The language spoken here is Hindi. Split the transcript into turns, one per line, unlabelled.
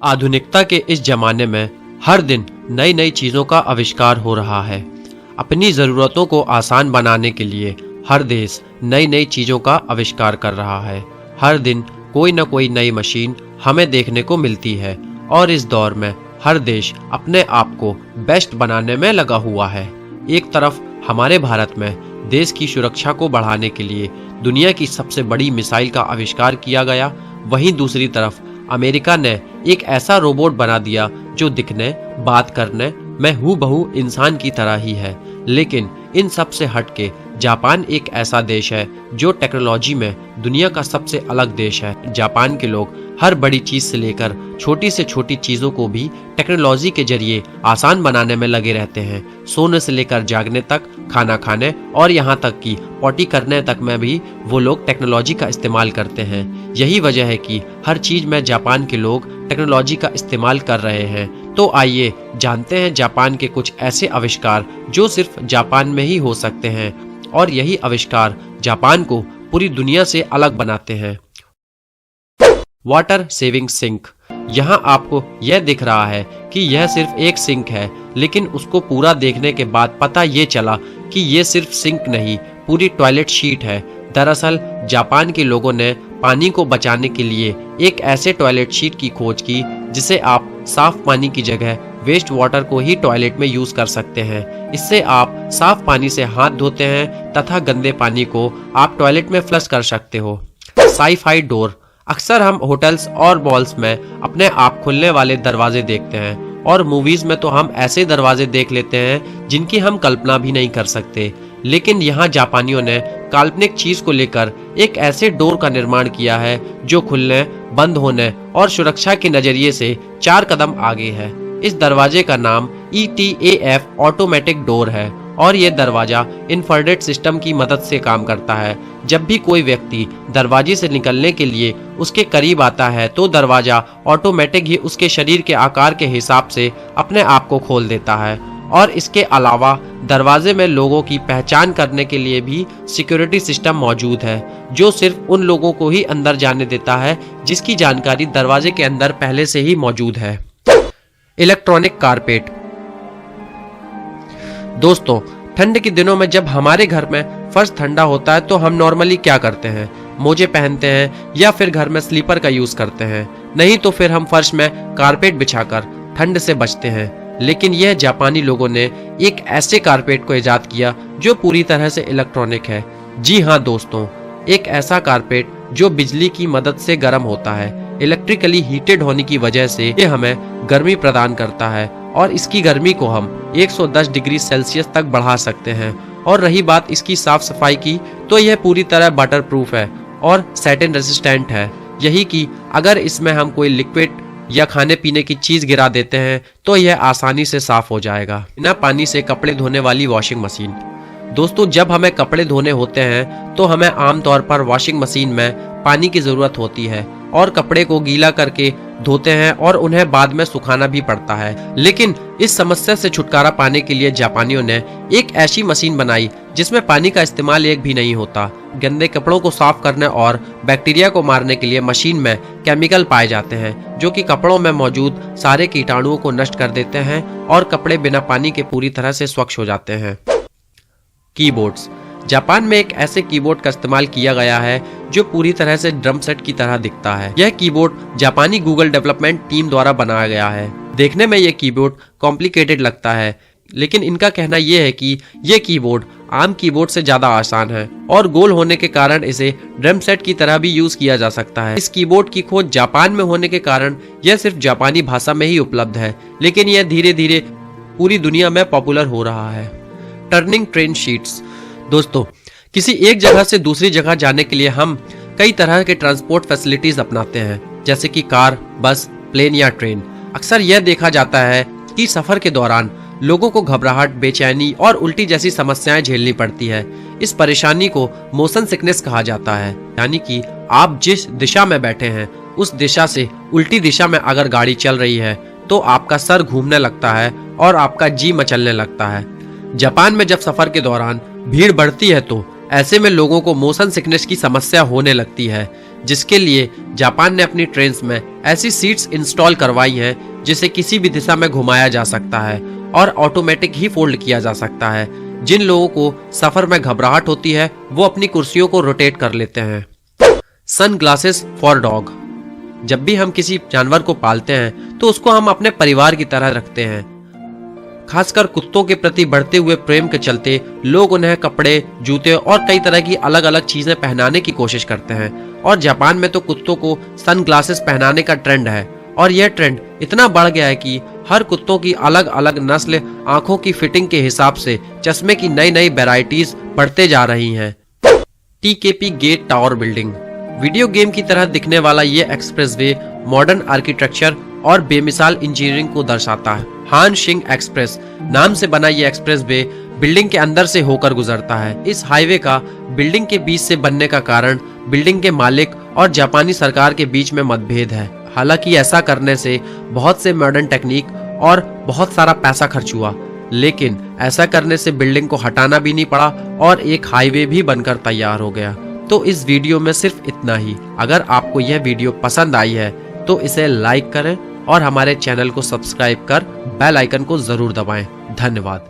आधुनिकता के इस जमाने में हर दिन नई नई चीज़ों का आविष्कार हो रहा है। अपनी ज़रूरतों को आसान बनाने के लिए हर देश नई नई चीज़ों का आविष्कार कर रहा है। हर दिन कोई न कोई नई मशीन हमें देखने को मिलती है और इस दौर में हर देश अपने आप को बेस्ट बनाने में लगा हुआ है। एक तरफ हमारे भारत में देश की सुरक्षा को बढ़ाने के लिए दुनिया की सबसे बड़ी मिसाइल का आविष्कार किया गया, वहीं दूसरी तरफ अमेरिका ने एक ऐसा रोबोट बना दिया जो दिखने, बात करने में हूबहू इंसान की तरह ही है। लेकिन इन सब से हटके जापान एक ऐसा देश है जो टेक्नोलॉजी में दुनिया का सबसे अलग देश है। जापान के लोग हर बड़ी चीज से लेकर छोटी से छोटी चीजों को भी टेक्नोलॉजी के जरिए आसान बनाने में लगे रहते हैं। सोने से लेकर जागने तक, खाना खाने और यहाँ तक कि पॉटी करने तक में भी वो लोग टेक्नोलॉजी का इस्तेमाल करते हैं। यही वजह है कि हर चीज में जापान के लोग टेक्नोलॉजी का इस्तेमाल कर रहे हैं। तो आइए जानते हैं जापान के कुछ ऐसे आविष्कार जो सिर्फ जापान में ही हो सकते हैं और यही आविष्कार जापान को पूरी दुनिया से अलग बनाते हैं। Water saving sink. यहाँ आपको यह दिख रहा है कि यह सिर्फ एक सिंक है, लेकिन उसको पूरा देखने के बाद पता ये चला कि ये सिर्फ सिंक नहीं, पूरी टॉयलेट शीट है। दरअसल जापान के लोगों ने पानी को बचाने के लिए एक ऐसे टॉयलेट शीट की खोज की जिसे आप साफ पानी की जगह वेस्ट वाटर को ही टॉयलेट में यूज कर सकते हैं। इससे आप साफ पानी से हाथ धोते हैं तथा गंदे पानी को आप टॉयलेट में फ्लश कर सकते हो। Sci-fi door. अक्सर हम होटल्स और मॉल्स में अपने आप खुलने वाले दरवाजे देखते हैं और मूवीज में तो हम ऐसे दरवाजे देख लेते हैं जिनकी हम कल्पना भी नहीं कर सकते। लेकिन यहाँ जापानियों ने काल्पनिक चीज को लेकर एक ऐसे डोर का निर्माण किया है जो खुलने, बंद होने और सुरक्षा के नजरिए से 4 कदम आगे है। इस दरवाजे का नाम ETAF ऑटोमेटिक डोर है और ये दरवाजा इंफ्रारेड सिस्टम की मदद से काम करता है। जब भी कोई व्यक्ति दरवाजे से निकलने के लिए उसके करीब आता है तो दरवाजा ऑटोमेटिक ही उसके शरीर के आकार के हिसाब से अपने आप को खोल देता है। और इसके अलावा दरवाजे में लोगों की पहचान करने के लिए भी सिक्योरिटी सिस्टम मौजूद है जो सिर्फ उन लोगों को ही अंदर जाने देता है जिसकी जानकारी दरवाजे के अंदर पहले से ही मौजूद है। Electronic carpet. दोस्तों, ठंड के दिनों में जब हमारे घर में फर्श ठंडा होता है तो हम नॉर्मली क्या करते हैं? मोजे पहनते हैं या फिर घर में स्लीपर का यूज करते हैं, नहीं तो फिर हम फर्श में कारपेट बिछाकर ठंड से बचते हैं। लेकिन यह जापानी लोगों ने एक ऐसे कारपेट को इजाद किया जो पूरी तरह से इलेक्ट्रॉनिक है। जी हाँ दोस्तों, एक ऐसा कारपेट जो बिजली की मदद से गर्म होता है। इलेक्ट्रिकली हीटेड होने की वजह से ये हमें गर्मी प्रदान करता है और इसकी गर्मी को हम 110 डिग्री सेल्सियस तक बढ़ा सकते हैं। और रही बात इसकी साफ सफाई की, तो यह पूरी तरह वाटर प्रूफ है और सैटिन रेजिस्टेंट है। यही कि अगर इसमें हम कोई लिक्विड या खाने पीने की चीज गिरा देते हैं तो यह आसानी से साफ हो जाएगा। बिना पानी से कपड़े धोने वाली वॉशिंग मशीन। दोस्तों, जब हमें कपड़े धोने होते हैं तो हमें आमतौर पर वॉशिंग मशीन में पानी की जरूरत होती है और कपड़े को गीला करके धोते हैं और उन्हें बाद में सुखाना भी पड़ता है। लेकिन इस समस्या से छुटकारा पाने के लिए जापानियों ने एक ऐसी मशीन बनाई जिसमें पानी का इस्तेमाल एक भी नहीं होता। गंदे कपड़ों को साफ करने और बैक्टीरिया को मारने के लिए मशीन में केमिकल पाए जाते हैं जो कि कपड़ों में मौजूद सारे कीटाणुओं को नष्ट कर देते हैं और कपड़े बिना पानी के पूरी तरह से स्वच्छ हो जाते हैं। कीबोर्ड्स। जापान में एक ऐसे कीबोर्ड का इस्तेमाल किया गया है जो पूरी तरह से ड्रम सेट की तरह दिखता है। यह कीबोर्ड जापानी गूगल डेवलपमेंट टीम द्वारा बनाया गया है। देखने में यह कीबोर्ड कॉम्प्लिकेटेड लगता है, लेकिन इनका कहना यह है कि यह कीबोर्ड आम कीबोर्ड से ज्यादा आसान है और गोल होने के कारण इसे ड्रम सेट की तरह भी यूज किया जा सकता है। इस कीबोर्ड की खोज जापान में होने के कारण यह सिर्फ जापानी भाषा में ही उपलब्ध है, लेकिन यह धीरे धीरे पूरी दुनिया में पॉपुलर हो रहा है। Turning train sheets. दोस्तों, किसी एक जगह से दूसरी जगह जाने के लिए हम कई तरह के ट्रांसपोर्ट फैसिलिटीज अपनाते हैं, जैसे कि कार, बस, प्लेन या ट्रेन। अक्सर यह देखा जाता है कि सफर के दौरान लोगों को घबराहट, बेचैनी और उल्टी जैसी समस्याएं झेलनी पड़ती है। इस परेशानी को मोशन सिकनेस कहा जाता है, यानी कि आप जिस दिशा में बैठे हैं उस दिशा से उल्टी दिशा में अगर गाड़ी चल रही है तो आपका सर घूमने लगता है और आपका जी मचलने लगता है। जापान में जब सफर के दौरान भीड़ बढ़ती है तो ऐसे में लोगों को मोशन सिकनेस की समस्या होने लगती है, जिसके लिए जापान ने अपनी ट्रेन्स में ऐसी सीट्स इंस्टॉल करवाई हैं जिसे किसी भी दिशा में घुमाया जा सकता है और ऑटोमेटिक ही फोल्ड किया जा सकता है। जिन लोगों को सफर में घबराहट होती है वो अपनी कुर्सियों को रोटेट कर लेते हैं। Sunglasses for dog. जब भी हम किसी जानवर को पालते हैं तो उसको हम अपने परिवार की तरह रखते हैं। खासकर कुत्तों के प्रति बढ़ते हुए प्रेम के चलते लोग उन्हें कपड़े, जूते और कई तरह की अलग अलग चीजें पहनाने की कोशिश करते हैं और जापान में तो कुत्तों को सन ग्लासेस पहनाने का ट्रेंड है और यह ट्रेंड इतना बढ़ गया है कि हर कुत्तों की अलग अलग नस्ल आंखों की फिटिंग के हिसाब से चश्मे की नई नई वैरायटीज बढ़ते जा रही हैं। TKP gate tower building. Video game की तरह दिखने वाला ये एक्सप्रेसवे मॉडर्न आर्किटेक्चर और बेमिसाल इंजीनियरिंग को दर्शाता है। हान शिंग एक्सप्रेस नाम से बना ये एक्सप्रेसवे बिल्डिंग के अंदर से होकर गुजरता है। इस हाईवे का बिल्डिंग के बीच से बनने का कारण बिल्डिंग के मालिक और जापानी सरकार के बीच में मतभेद है। हालांकि ऐसा करने से बहुत से मॉडर्न टेक्निक और बहुत सारा पैसा खर्च हुआ, लेकिन ऐसा करने से बिल्डिंग को हटाना भी नहीं पड़ा और एक हाईवे भी बनकर तैयार हो गया। तो इस वीडियो में सिर्फ इतना ही। अगर आपको यह वीडियो पसंद आई है तो इसे लाइक करें और हमारे चैनल को सब्सक्राइब कर बेल आइकन को जरूर दबाएं। धन्यवाद।